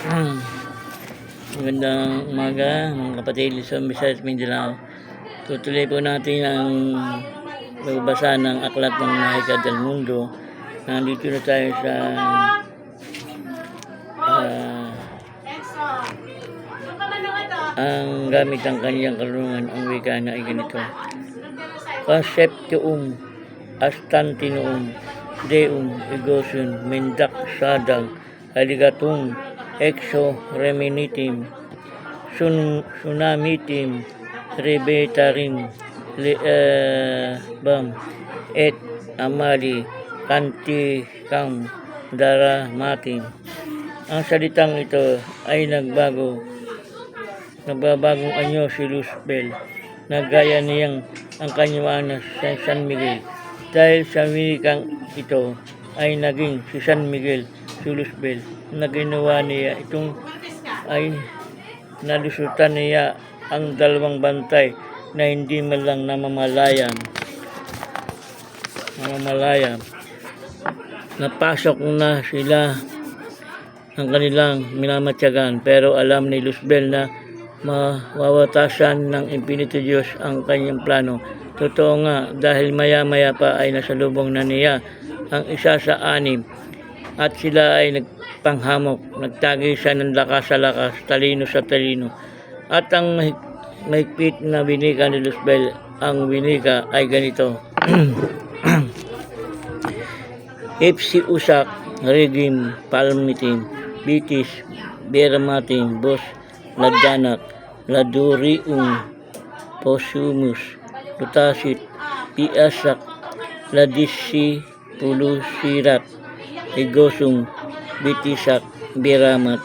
Magandang umaga mga kapatid sa Visayas, Mindanao. Tutuloy po natin ang pagbabasa ng aklat ng Mahika del Mundo. Nandito na tayo sa ang gamit ang kanyang karunungan. Ang wika na ay ganito: Conceptum Astantinoum Deum Egosum Mendac Sadang Aligatum Exo Reminitim Tsunamitim Rebetarim Bam et Amali Kantikam Daramatim. Ang salitang ito ay nagbabagong anyo si Luzbel, na gaya niyang ang kanyang anak sa San Miguel. Dahil sa winikang ito ay naging si San Miguel si Luzbel, na ginawa niya itong ay nalusutan niya ang dalawang bantay na hindi man lang namamalayam. Napasok na sila ang kanilang minamatyagan, pero alam ni Luzbel na mawawatasan ng Infinito Diyos ang kanyang plano. Totoo nga, dahil maya-maya pa ay nasalubong na niya ang isa sa anim, at sila ay nagpanghamok, nagtagisan ng lakas sa lakas, talino sa talino. At ang mahigpit na winika ni Luzbel, ang winika ay ganito: Ipsi usak regim palmitim bitis beramatim bos ladanak ladurium posumus lutasit piasak ladisi pulusirat egosum bitisak beramat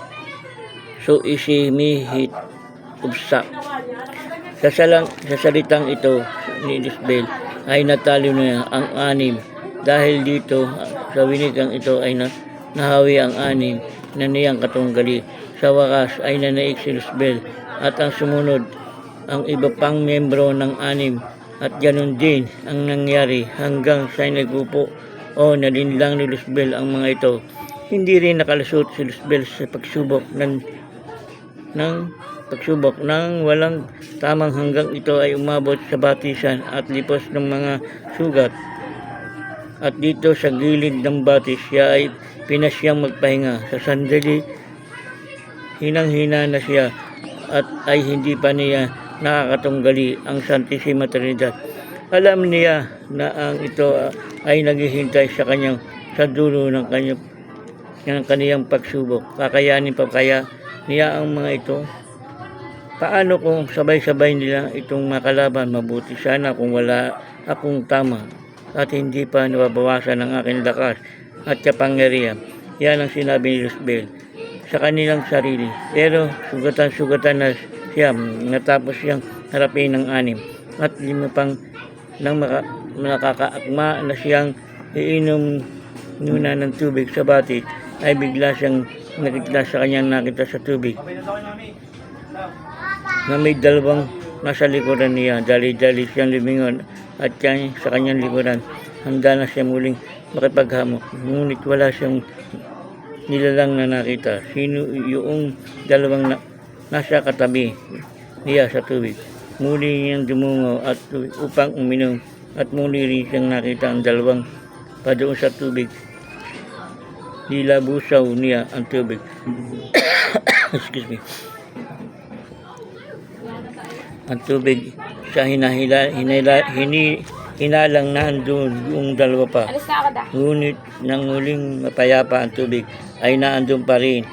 so isi mihit ubsak. Sa salitang ito ni Luzbel ay natalo niya ang anim. Dahil dito sa winikang ito ay nahawi ang anim na niyang katunggali. Sa wakas ay nanaig si Luzbel at ang sumunod ang iba pang membro ng anim, at ganun din ang nangyari hanggang sa nagpupo o nalinlang ni Luzbel ang mga ito. Hindi rin nakalusot si Luzbel sa pagsubok ng walang tamang hanggang ito ay umabot sa batisan at lipos ng mga sugat. At dito sa gilid ng batis siya ay pinasyang magpahinga. Sa sandali, hinang-hina na siya at ay hindi pa niya nakakatunggali ang Santissima Trinidad. Alam niya na ang ito ay naghihintay sa kanyang sa dulo ng kaniyang pagsubok. Kakayanin pa kaya niya ang mga ito? Paano kung sabay-sabay nila itong makalaban? Mabuti sana kung wala akong tama at hindi pa nababawasan ng aking lakas at kapangyarihan. Yan ang sinabi ni Luzbel sa kanilang sarili. Pero sugatan na siya natapos siyang harapin ng anim, at lima pang nang nakakaakma na siyang iinom muna ng tubig sa batis, ay bigla siyang nakita sa kanyang nakita sa tubig na may dalawang nasa likuran niya. Dali-dali siyang lumingon at sa kanyang likuran. Handa na siya muling makipaghamok, ngunit wala siyang nilalang na nakita. Sino yung dalawang nasa katabi niya sa tubig? Muli niyang dumungo at upang uminom, at muli rin siyang nakita ang dalawang padoon sa tubig. Nilabusaw niya ang tubig. Excuse me. Ang tubig sa hinalang na andun yung dalawa pa. Ngunit nang muling mapayapa ang tubig, ay naandun pa rin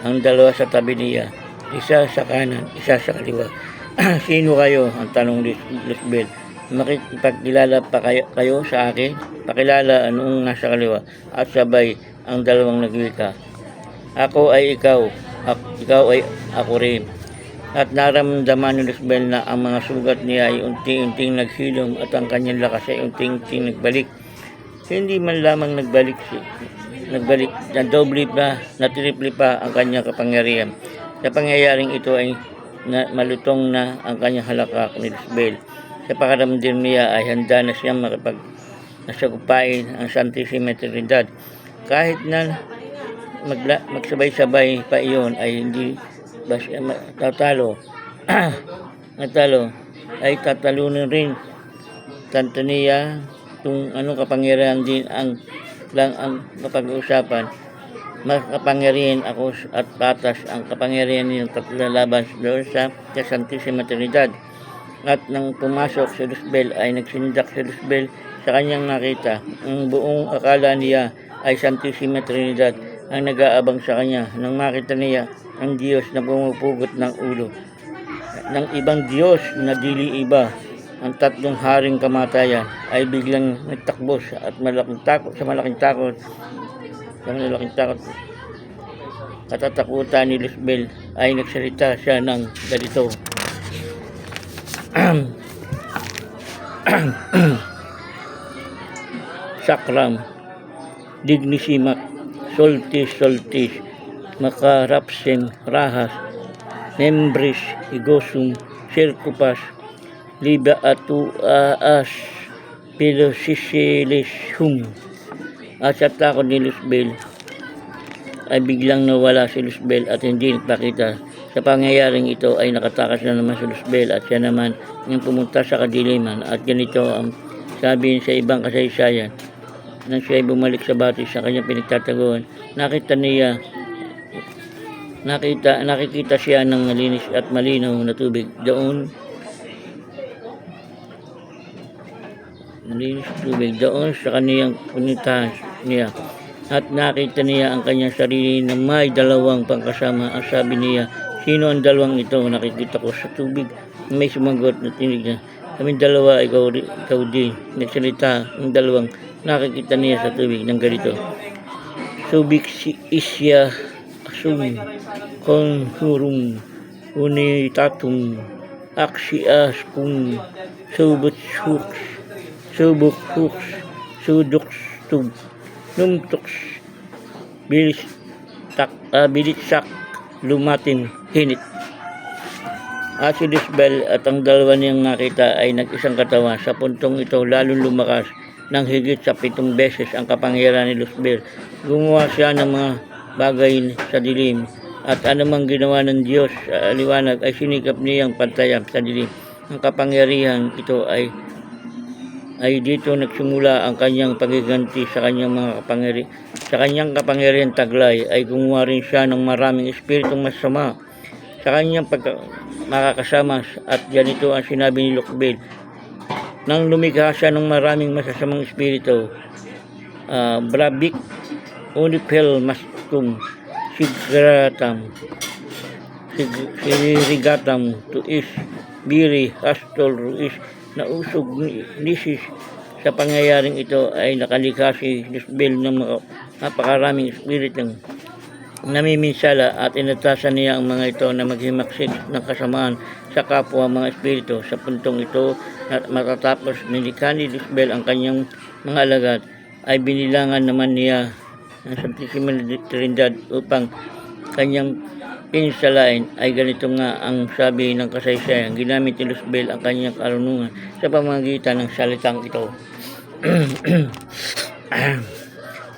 ang dalawa sa tabi niya, isa sa kanan, isa sa kaliwa. Sino kayo? Ang tanong ni Luzbel. Makikipagkilala pa kayo sa akin? Pakilala anong nasa kaliwa. At sabay ang dalawang nagwika, ako ay ikaw, ikaw ay ako rin. At naramdaman ni Luzbel na ang mga sugat niya ay unti-unting naghilom at ang kanyang lakas ay unti-unting nagbalik. Hindi man lamang nagbalik, na doble pa, na triple pa ang kanyang kapangyarihan. Sa pangyayaring ito ay malutong na ang kanyang halakak ni Luzbel. Sa pakaramdam niya ay handa na siyang nasagupain ang Santissima Trinidad. Kahit na magsabay-sabay pa iyon ay hindi tatalo. Natalo ay tatalunin rin Tanzania kung anong kapangyarihan din ang mapag-uusapan. Mas kapangyarihan ako at patas ang kapangyarihan ng laban doon sa Santissima Trinidad. At nang pumasok si Luzbel ay nagsindak si Luzbel sa kanyang nakita. Ang buong akala niya ay Santissima Trinidad ang nag-aabang sa kanya. Nang makita niya ang Diyos na pumupugot ng ulo ng ibang Diyos na dili iba, ang tatlong haring kamatayan ay biglang nagtakbo at malaking takot. Katatakutan ni Luzbel ay nagsalita siya ng ganito. Sakram, dignisimak, soltis, makarapsem, rahas, membris, igosum, sirkupas, liba atu aas, pilosisilishum. At sa takot ni Luzbel ay biglang nawala si Luzbel at hindi nagpakita. Sa pangyayaring ito ay nakatakas na naman si Luzbel at siya naman yung pumunta sa kadiliman. At ganito ang sabi sa ibang kasaysayan. Nang siya ay bumalik sa batis sa kanyang pinagtataguan, nakikita siya ng malinis at malinaw na tubig doon sa kaniyang punitahan niya. At nakita niya ang kanyang sarili na may dalawang pangkasama. Ang sabi niya, sino ang dalawang ito? Nakikita ko sa tubig. May sumagot na tinig niya, kaming dalawa, ikaw din. Nagsalita ang dalawang nakikita niya sa tubig ng ganito. Subik si isya asum konhurum unitatum aksias kung subuk hooks suduks tub numtuks bilitsak lumatin hinit. At si Luzbel at ang dalawa niyang nakita ay nag-isang katawan. Sa puntong ito lalong lumakas ng higit sa 7 beses ang kapangyarihan ni Luzbel. Gumawa siya ng mga bagay sa dilim at anumang ginawa ng Diyos sa liwanag ay sinikap niyang pantayan sa dilim. Ang kapangyarihan ito ay dito nagsimula ang kanyang pagiganti sa kanyang kapangyarihan taglay ay gumawa rin siya ng maraming espiritong masama sa kanyang makakasama. At ganito ang sinabi ni Luzbel. Nang lumikha siya ng maraming masasamang espiritu, Brabik, Unipel, Mastum, Sirigatam, Tuis, Biri, Astol, Ruis, nausog nisis. Sa pangyayaring ito ay nakalikha si Luzbel ng napakaraming espiritong namiminsala at inatasan niya ang mga ito na maghimaksik ng kasamaan sa kapwa mga espiritu. Sa puntong ito matatapos nilikha ni Luzbel ang kanyang mga alagad ay binilangan naman niya ang Santissima Trinidad upang kanyang pinsalain. Ay ganito nga ang sabi ng kasaysayan, ginamit ni Luzbel ang kanyang karunungan sa pamamagitan ng salitang ito.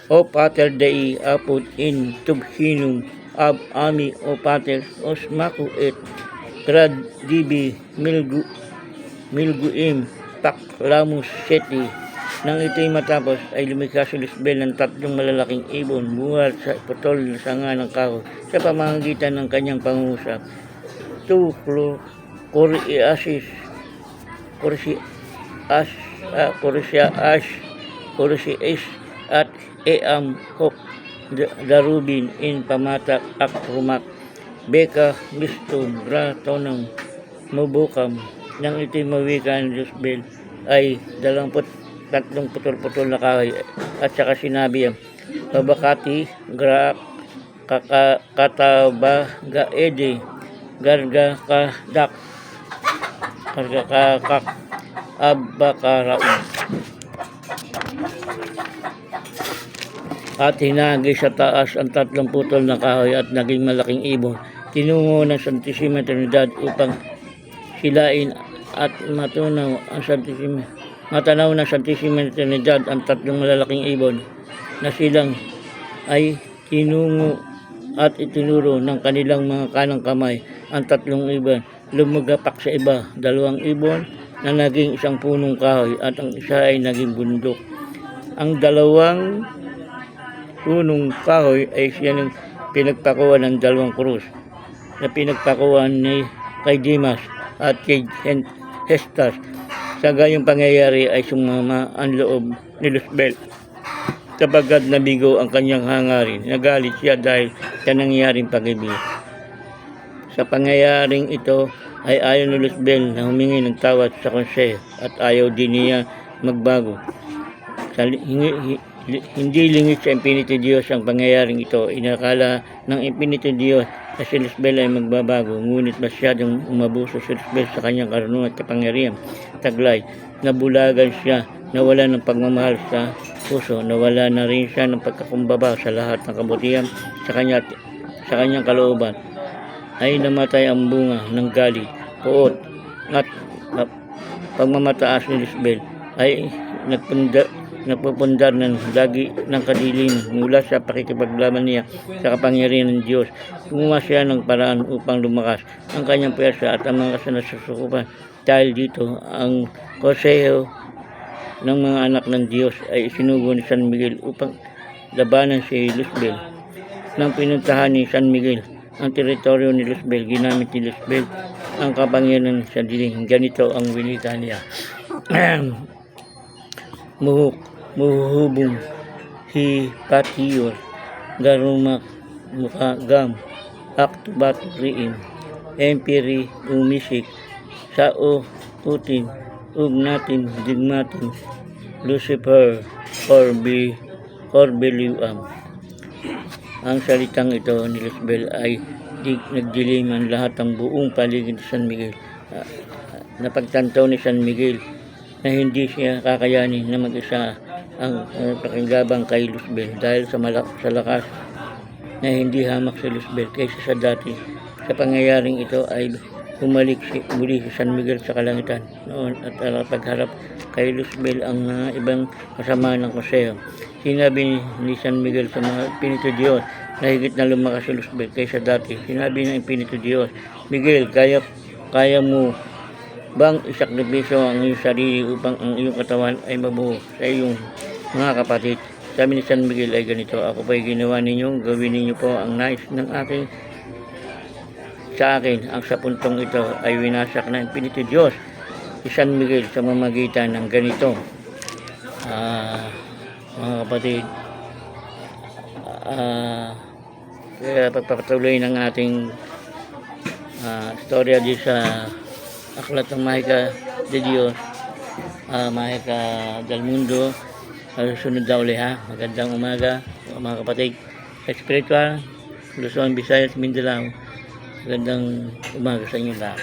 O Pater Dei apud in tubhinum ab ami o Pater osmaku et grad dibi milguim paklamus seti. Nang ito'y matapos ay lumikha si Luzbel ng 3 malalaking ibon buhat sa putol na sanga ng kahoy sa pamamagitan ng kanyang pangungusap. Korsias at eam hok darubin in pamatak akrumak beka mistum gratonang mubukam. Nang ito'y mawika ni Luzbel ay 23 putol-putol na kahoy at saka sinabi babakati gra kataba gaede garga kadak abakaraun. At hinagi sa taas ang 3 putol na kahoy at naging malaking ibon. Tinungo ng Santissima Trinidad upang silain at matanaw ng Santissima Trinidad ang 3 malalaking ibon na silang ay tinungo at itinuro ng kanilang mga kanang kamay ang 3 ibon. Lumagapak sa iba, 2 ibon na naging isang punong kahoy at ang isa ay naging bundok. Ang 2 punong kahoy ay siya ng pinagpakuan ng 2 krus na pinagpakuan ni kay Dimas at kay Hestas. Sa gayong pangyayari ay sumama ang loob ni Luzbel. Kapagkat nabigo ang kanyang hangarin, nagalit siya dahil sa nangyaring pag-ibig. Sa pangyayaring ito ay ayaw ni Luzbel na humingi ng tawad sa konseho at ayaw din niya magbago. Hindi lingid sa Espiritu Diyos ang pangyayaring ito. Inakala ng Espiritu Diyos na si Luzbel ay magbabago, ngunit masyadong umabuso si Luzbel sa kanyang karunungan at kapangyarihan. Taglay, nabulagan siya, nawala ng pagmamahal sa puso, nawala na rin siya ng pagkakumbaba sa lahat ng kabutihan sa kanyang kalooban. Ay namatay ang bunga ng galit, puot at pagmamataas ni Luzbel ay nagpupundar ng lagi ng kadiliman mula sa pakikipaglaban niya sa kapangyarihan ng Diyos. Gumawa siya ng paraan upang lumakas ang kanyang pwersa at ang mga kasanasukupan. Dahil dito, ang konseho ng mga anak ng Diyos ay isinugo ni San Miguel upang labanan si Luzbel. Nang pinuntahan ni San Miguel ang teritoryo ni Luzbel, ginamit ni Luzbel ang kapangyarihan sa dilim. Ganito ang winita niya. Muhubong hipatiyor garumak mukagam aktubat riim empiri umisik sao putin ugnatin digmatin Lucifer Corbelium. Ang salitang ito ni Luzbel ay nagdiliman lahat ng buong paligid ni San Miguel. Napagtanto ni San Miguel na hindi siya kakayanin na mag-isa ang pakingabang kay Luzbel dahil sa lakas na hindi hamak si Luzbel kaysa sa dati. Sa pangyayaring ito ay bumalik muli si San Miguel sa kalangitan noon at pagharap kay Luzbel ang mga ibang kasama ng konseho. Sinabi ni San Miguel sa mga Espiritu Diyos na higit na lumakas si Luzbel kaysa dati. Sinabi ng Espiritu Diyos, Miguel, kaya mo bang isakripisyo ang iyong sarili upang ang iyong katawan ay mabuo sa iyong mga kapatid? Sabi ni San Miguel ay ganito, ako pa'y ginawa ninyo, gawin ninyo po ang nais ng sa akin. Ang sa puntong ito ay winasak ng Espiritu Diyos si San Miguel sa mamagitan ng ganito. Mga kapatid, kaya pagpapatuloy ng ating storya di sa Aklat ng Mahika de Dios, Mahika del Mundo. Sunod daw ulit ha. Magandang umaga mga kapatid. Espiritual, Luzon, Visayas, Mindanao. Magandang umaga sa inyo lahat.